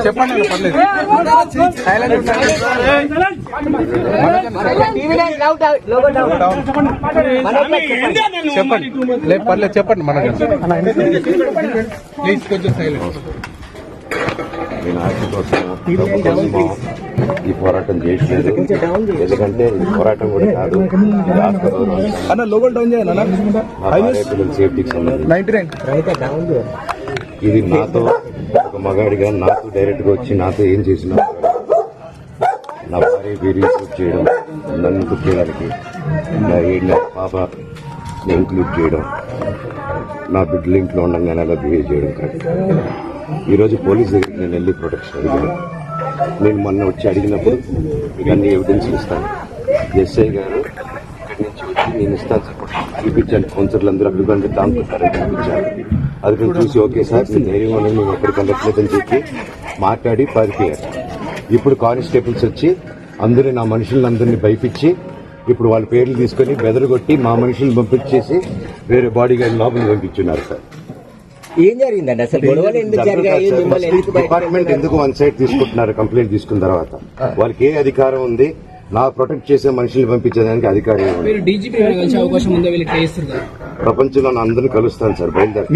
చెప్పండి లేదు పర్లేదు చెప్పండి మనకు ప్లీజ్ కొంచెం సైలెంట్. నేను ఆర్టీ కోసం ఈ పోరాటం చేయట్లేదు, ఎందుకంటే ఈ పోరాటం కూడా కాదు, పిల్లల సేఫ్టీకి సంబంధించి. ఇది నాతో ఒక మగాడిగా నాతో డైరెక్ట్ గా వచ్చి నాతో ఏం చేసినా నా భార్య వీరి చేయడం, నన్ను ఇంక్లూడ్ చేయడానికి, నా 7 నెలల పాప ఇంక్లూడ్ చేయడం, నా బిడ్డలు ఇంట్లో ఉండగానే అలా బిహేవ్ చేయడం కాదు. ఈరోజు పోలీస్ దగ్గరికి నేను వెళ్ళి ప్రొటెక్షన్ అడిగాను. నేను మొన్న వచ్చి అడిగినప్పుడు మీకు అన్ని ఎవిడెన్స్ ఇస్తాను, ఎస్ఐ గారు ఇక్కడి నుంచి వచ్చి నేను ఇస్తాను సార్ చూపించాను, కౌన్సిలర్లు అందరూ అభివృద్ధి దాంతున్నారని చూపించాను. అది నేను చూసి ఓకే సార్ నేను ధైర్యం అనేది మేము ఎక్కడికి వెళ్ళట్లేదని చెప్పి మాట్లాడి పారిపోయారు. ఇప్పుడు కానిస్టేబుల్స్ వచ్చి అందరూ నా మనుషులందరినీ భయపించి ఇప్పుడు వాళ్ళ పేర్లు తీసుకొని బెదరగొట్టి మా మనుషులను పంపించేసి వేరే బాడీ గార్డ్ లోపలికి పంపించున్నారు సార్. ఏం జరిగిందండి అసలు? గొడవలు ఎందుకు జరిగాయి? డిపార్ట్మెంట్ ఎందుకు వన్ సైడ్ తీసుకుంటున్నారు? కంప్లైంట్ తీసుకున్న తర్వాత వాళ్ళకి ఏ అధికారం ఉంది? నా ప్రొటెక్ట్ చేసే మనుషులు పంపించేదానికి అధికారం అవకాశం ఉందో వీళ్ళకి ప్రపంచంలో అందరినీ కలుస్తాను సార్, బయలుదేరి.